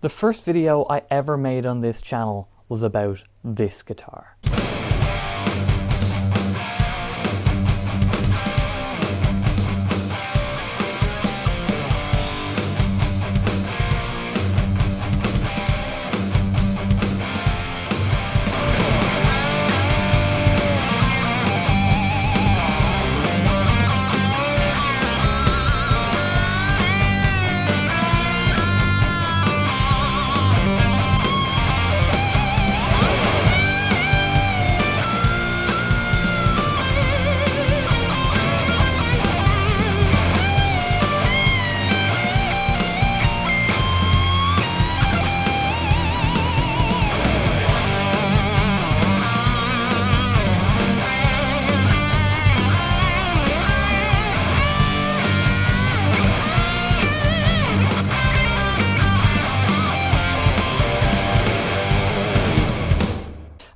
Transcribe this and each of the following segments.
The first video I ever made on this channel was about this guitar.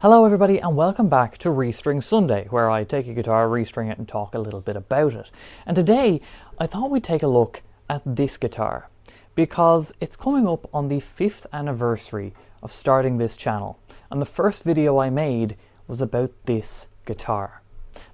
Hello everybody and welcome back to Restring Sunday, where I take a guitar, restring it and talk a little bit about it. And today I thought we'd take a look at this guitar because it's coming up on the 5th anniversary of starting this channel, and the first video I made was about this guitar.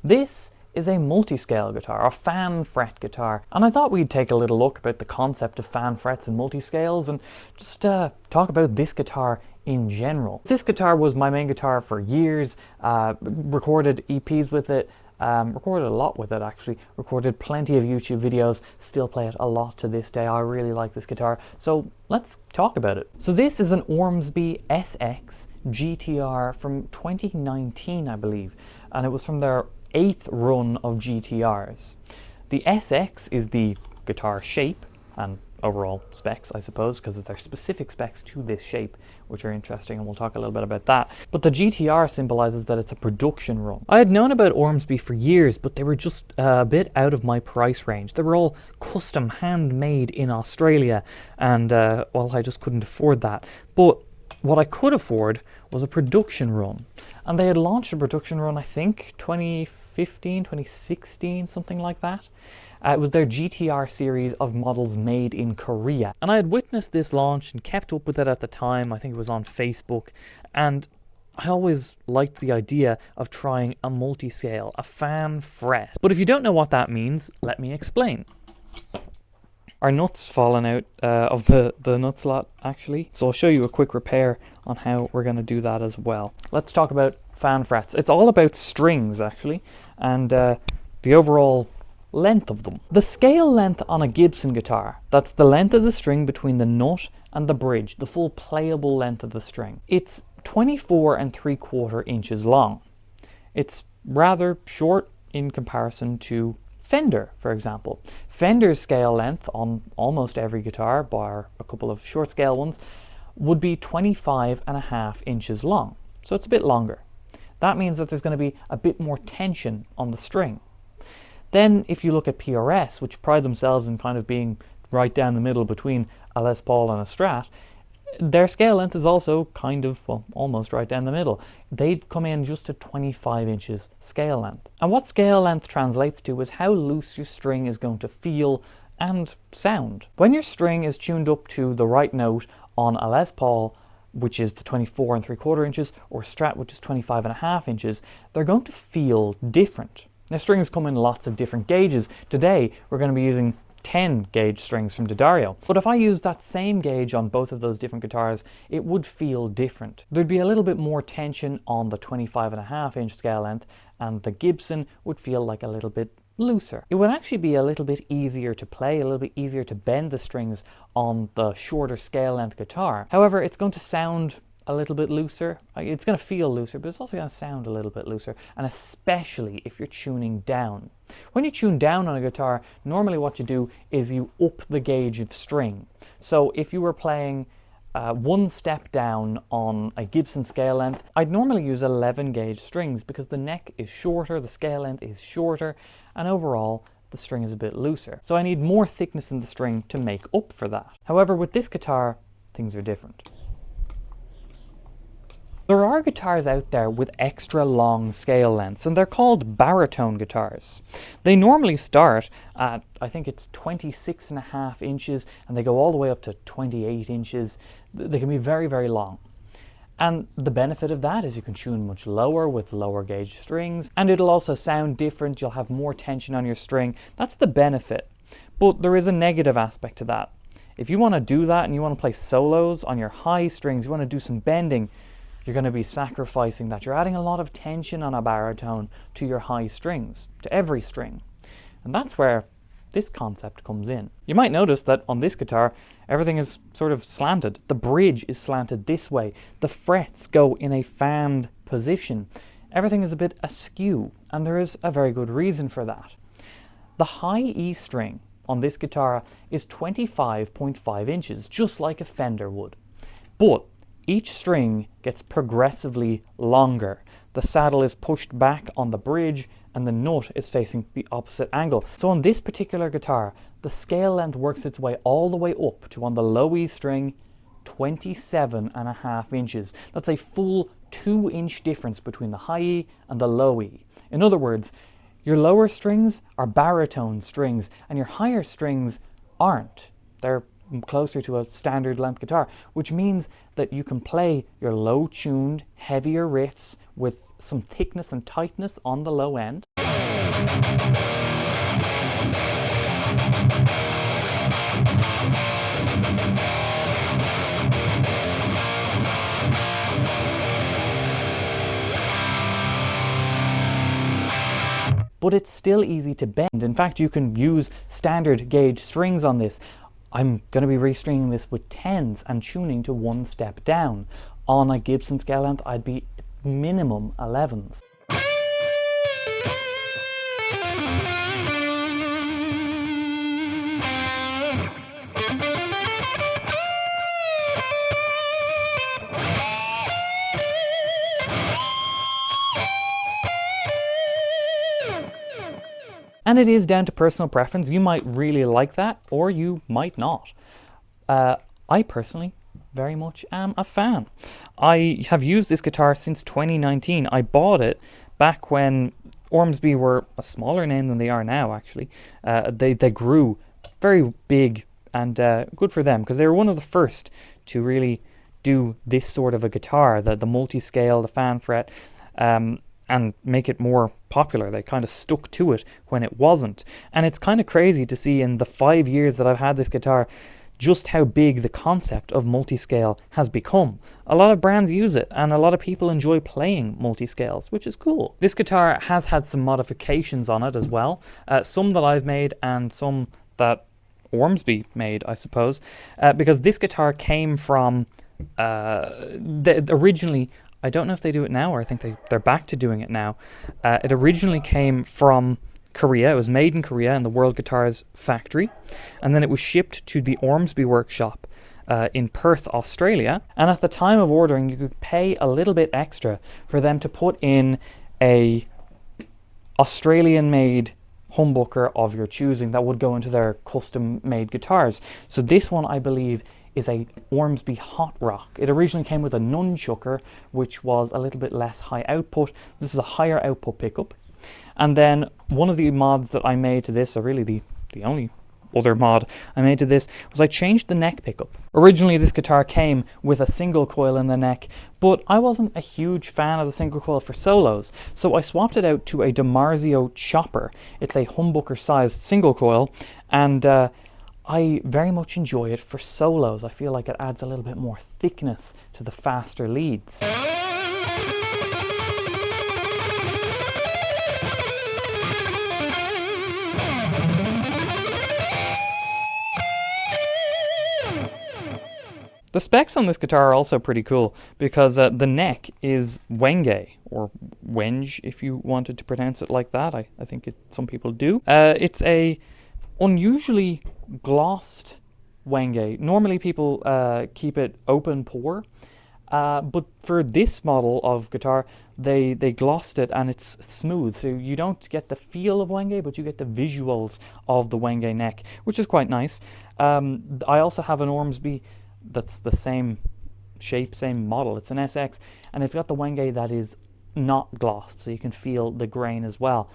This is a multiscale guitar, a fan fret guitar, and I thought we'd take a little look about the concept of fan frets and multiscales and just talk about this guitar in general. This guitar was my main guitar for years, recorded EPs with it, recorded a lot with it actually, recorded plenty of YouTube videos, still play it a lot to this day. I really like this guitar, so let's talk about it. So this is an Ormsby SX GTR from 2019, I believe, and it was from their 8th run of GTRs. The SX is the guitar shape and overall specs, I suppose, because there are specific specs to this shape which are interesting, and we'll talk a little bit about that. But the GTR symbolizes that it's a production run. I had known about Ormsby for years, but they were just a bit out of my price range. They were all custom handmade in Australia, and well, I just couldn't afford that. But what I could afford was a production run, and they had launched a production run, I think 2015, 2016, something like that. It was their GTR series of models made in Korea. And I had witnessed this launch and kept up with it at the time. I think it was on Facebook. And I always liked the idea of trying a multiscale, a fan fret. But if you don't know what that means, let me explain. Our nut's fallen out of the nut slot, actually. So I'll show you a quick repair on how we're going to do that as well. Let's talk about fan frets. It's all about strings, actually, and the overall length of them. The scale length on a Gibson guitar, that's the length of the string between the nut and the bridge, the full playable length of the string. It's 24 3/4 inches long. It's rather short in comparison to Fender, for example. Fender's scale length on almost every guitar, bar a couple of short scale ones, would be 25.5 inches long. So it's a bit longer. That means that there's going to be a bit more tension on the string. Then if you look at PRS, which pride themselves in kind of being right down the middle between a Les Paul and a Strat, their scale length is also kind of, well, almost right down the middle. They'd come in just to 25 inches scale length. And what scale length translates to is how loose your string is going to feel and sound. When your string is tuned up to the right note on a Les Paul, which is the 24 3/4 inches, or Strat, which is 25.5 inches, they're going to feel different. Now, strings come in lots of different gauges. Today, we're going to be using 10 gauge strings from D'Addario. But if I use that same gauge on both of those different guitars, it would feel different. There'd be a little bit more tension on the 25.5 inch scale length, and the Gibson would feel like a little bit looser. It would actually be a little bit easier to play, a little bit easier to bend the strings on the shorter scale length guitar. However, it's going to sound a little bit looser. It's going to feel looser, but it's also going to sound a little bit looser, and especially if you're tuning down. When you tune down on a guitar, normally what you do is you up the gauge of string. So if you were playing one step down on a Gibson scale length, I'd normally use 11 gauge strings because the neck is shorter, the scale length is shorter, and overall the string is a bit looser. So I need more thickness in the string to make up for that. However, with this guitar, things are different. There are guitars out there with extra long scale lengths, and they're called baritone guitars. They normally start at, I think it's 26.5 inches, and they go all the way up to 28 inches. They can be very, very long. And the benefit of that is you can tune much lower with lower gauge strings, and it'll also sound different. You'll have more tension on your string. That's the benefit. But there is a negative aspect to that. If you want to do that and you want to play solos on your high strings, you want to do some bending, you're going to be sacrificing that. You're adding a lot of tension on a baritone to your high strings, to every string. And that's where this concept comes in. You might notice that on this guitar, everything is sort of slanted. The bridge is slanted this way. The frets go in a fanned position. Everything is a bit askew, and there is a very good reason for that. The high E string on this guitar is 25.5 inches, just like a Fender would. But each string gets progressively longer. The saddle is pushed back on the bridge and the nut is facing the opposite angle. So on this particular guitar, the scale length works its way all the way up to, on the low E string, 27.5 inches. That's a full 2-inch difference between the high E and the low E. In other words, your lower strings are baritone strings and your higher strings aren't. They're closer to a standard length guitar, which means that you can play your low tuned, heavier riffs with some thickness and tightness on the low end. But it's still easy to bend. In fact, you can use standard gauge strings on this. I'm going to be restringing this with 10s and tuning to 1 step down. On a Gibson scale length, I'd be minimum 11s. And it is down to personal preference. You might really like that, or you might not. I personally very much am a fan. I have used this guitar since 2019. I bought it back when Ormsby were a smaller name than they are now, actually. They grew very big, and good for them, because they were one of the first to really do this sort of a guitar, the multiscale, the fan fret, and make it more popular. They kind of stuck to it when it wasn't. And it's kind of crazy to see in the 5 years that I've had this guitar just how big the concept of multiscale has become. A lot of brands use it, and a lot of people enjoy playing multiscales, which is cool. This guitar has had some modifications on it as well, some that I've made and some that Ormsby made, I suppose, because this guitar came from originally, I don't know if they do it now, or I think they're back to doing it now. It originally came from Korea. It was made in Korea in the World Guitars factory, and then it was shipped to the Ormsby workshop in Perth, Australia. And at the time of ordering, you could pay a little bit extra for them to put in a Australian-made humbucker of your choosing that would go into their custom-made guitars. So this one, I believe, is a Ormsby Hot Rock. It originally came with a nunchucker, which was a little bit less high output. This is a higher output pickup. And then one of the mods that I made to this, or really the only other mod I made to this, was I changed the neck pickup. Originally this guitar came with a single coil in the neck, but I wasn't a huge fan of the single coil for solos, so I swapped it out to a DiMarzio Chopper. It's a humbucker sized single coil, and I very much enjoy it for solos. I feel like it adds a little bit more thickness to the faster leads. The specs on this guitar are also pretty cool, because the neck is Wenge, or Wenge if you wanted to pronounce it like that. I think some people do. It's a unusually glossed Wenge. Normally people keep it open pore, but for this model of guitar, they glossed it and it's smooth. So you don't get the feel of Wenge, but you get the visuals of the Wenge neck, which is quite nice. I also have an Ormsby that's the same shape, same model. It's an SX, and it's got the wenge that is not glossed, so you can feel the grain as well,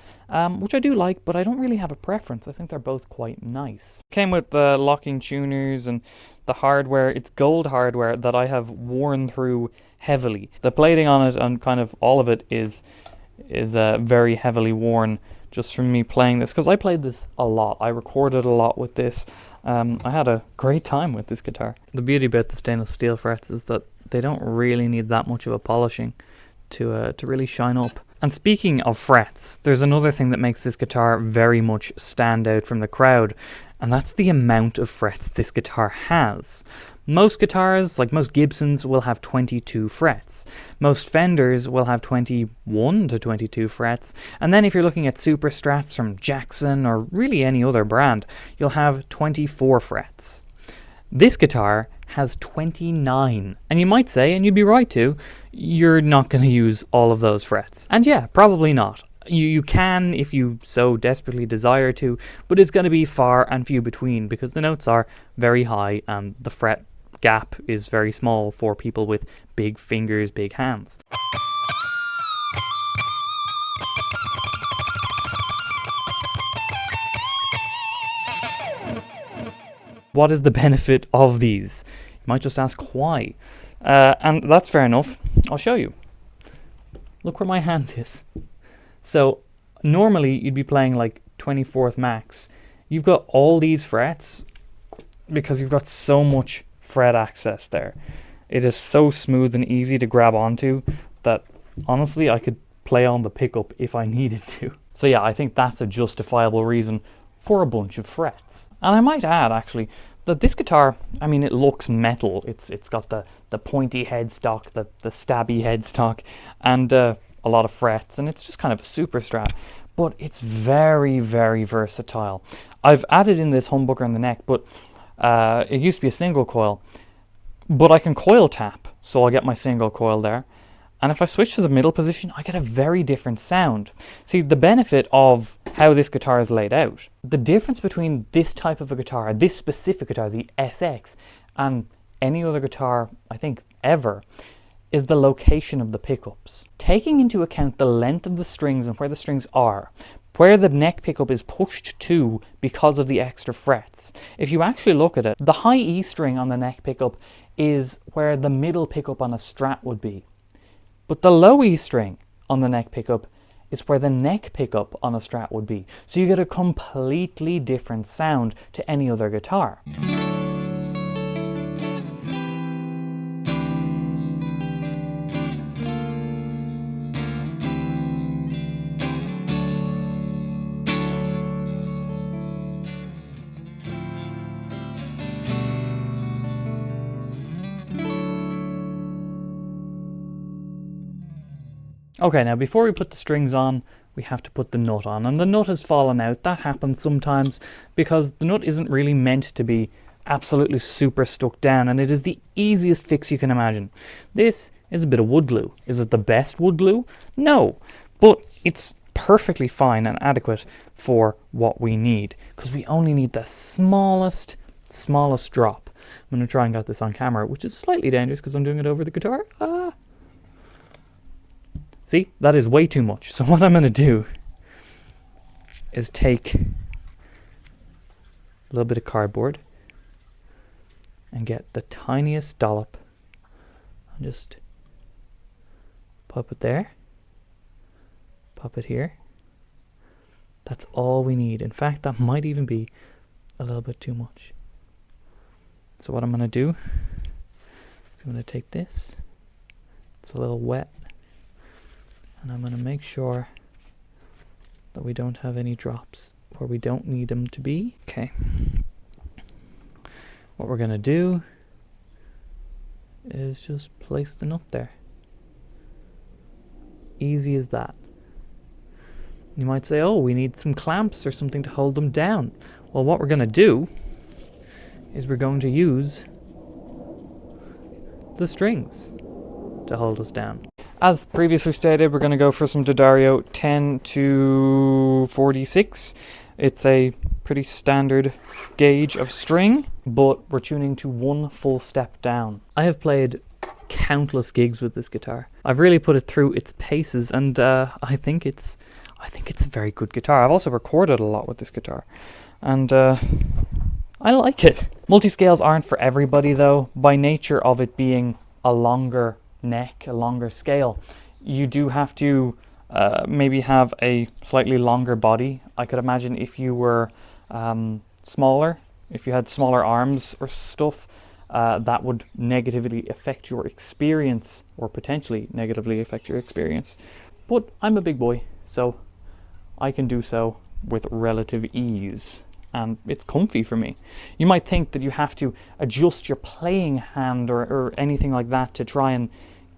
which I do like, but I don't really have a preference. I think they're both quite nice. Came with the locking tuners and the hardware. It's gold hardware that I have worn through heavily. The plating on it and kind of all of it is very heavily worn just from me playing this, because I played this a lot. I recorded a lot with this. I had a great time with this guitar. The beauty about the stainless steel frets is that they don't really need that much of a polishing to really shine up. And speaking of frets, there's another thing that makes this guitar very much stand out from the crowd, and that's the amount of frets this guitar has. Most guitars, like most Gibsons, will have 22 frets. Most Fenders will have 21 to 22 frets. And then if you're looking at Super Strats from Jackson or really any other brand, you'll have 24 frets. This guitar has 29. And you might say, and you'd be right to, you're not going to use all of those frets. And yeah, probably not. You can if you so desperately desire to, but it's going to be far and few between because the notes are very high and the fret gap is very small for people with big fingers, big hands. What is the benefit of these? You might just ask why. And that's fair enough. I'll show you. Look where my hand is. So normally you'd be playing like 24th max. You've got all these frets because you've got so much fret access there. It is so smooth and easy to grab onto that honestly I could play on the pickup if I needed to. So yeah, I think that's a justifiable reason for a bunch of frets. And I might add actually that this guitar, I mean, it looks metal. It's got the pointy headstock, the stabby headstock, and a lot of frets, and it's just kind of a super Strat. But it's very, very versatile. I've added in this humbucker in the neck, but it used to be a single coil. But I can coil tap, so I'll get my single coil there. And if I switch to the middle position, I get a very different sound. See, the benefit of how this guitar is laid out, the difference between this type of a guitar, this specific guitar, the SX, and any other guitar, I think, ever, is the location of the pickups. Taking into account the length of the strings and where the strings are, where the neck pickup is pushed to because of the extra frets. If you actually look at it, the high E string on the neck pickup is where the middle pickup on a Strat would be. But the low E string on the neck pickup is where the neck pickup on a Strat would be. So you get a completely different sound to any other guitar. Okay, now before we put the strings on, we have to put the nut on. And the nut has fallen out. That happens sometimes because the nut isn't really meant to be absolutely super stuck down, and it is the easiest fix you can imagine. This is a bit of wood glue. Is it the best wood glue? No, but it's perfectly fine and adequate for what we need because we only need the smallest drop. I'm going to try and get this on camera, which is slightly dangerous because I'm doing it over the guitar. See, that is way too much. So what I'm going to do is take a little bit of cardboard and get the tiniest dollop and just pop it there, pop it here. That's all we need. In fact, that might even be a little bit too much. So what I'm going to do is I'm going to take this. It's a little wet. And I'm going to make sure that we don't have any drops where we don't need them to be. Okay. What we're going to do is just place the nut there. Easy as that. You might say, oh, we need some clamps or something to hold them down. Well, what we're going to do is we're going to use the strings to hold us down. As previously stated, we're going to go for some D'Addario 10 to 46. It's a pretty standard gauge of string, but we're tuning to one full step down. I have played countless gigs with this guitar. I've really put it through its paces, and I think it's a very good guitar. I've also recorded a lot with this guitar, and I like it. Multiscales aren't for everybody though. By nature of it being a longer neck, a longer scale, you do have to maybe have a slightly longer body. I could imagine if you were smaller, if you had smaller arms or stuff, that would negatively affect your experience, or potentially negatively affect your experience. But I'm a big boy, so I can do so with relative ease, and it's comfy for me. You might think that you have to adjust your playing hand or anything like that to try and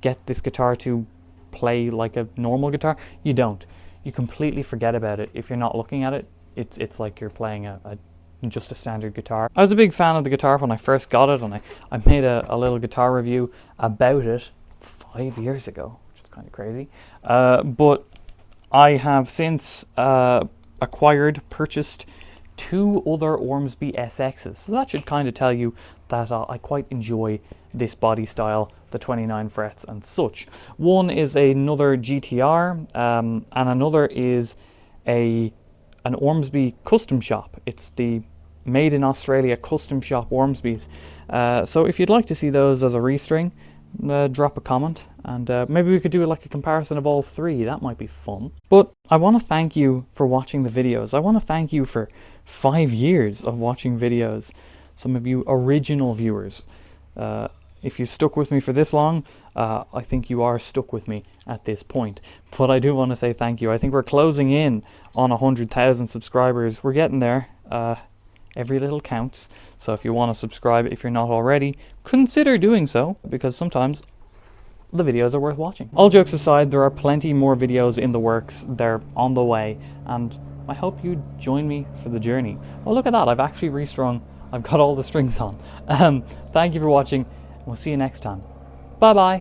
get this guitar to play like a normal guitar. You don't. You completely forget about it. If you're not looking at it, it's like you're playing just a standard guitar. I was a big fan of the guitar when I first got it, and I made a little guitar review about it 5 years ago, which is kind of crazy. But I have since purchased 2 other Ormsby SXs. So that should kind of tell you that I quite enjoy this body style, the 29 frets and such. One is another GTR, and another is an Ormsby custom shop. It's the Made in Australia custom shop Ormsby's. So if you'd like to see those as a restring, drop a comment, and maybe we could do like a comparison of all 3. That might be fun. But I want to thank you for watching the videos. I want to thank you for 5 years of watching videos. Some of you original viewers. If you've stuck with me for this long, I think you are stuck with me at this point. But I do want to say thank you. I think we're closing in on 100,000 subscribers. We're getting there. Every little counts. So if you want to subscribe, if you're not already, consider doing so, because sometimes the videos are worth watching. All jokes aside, there are plenty more videos in the works. They're on the way, and I hope you join me for the journey. Oh, look at that. I've actually restrung. I've got all the strings on. Thank you for watching. We'll see you next time. Bye bye.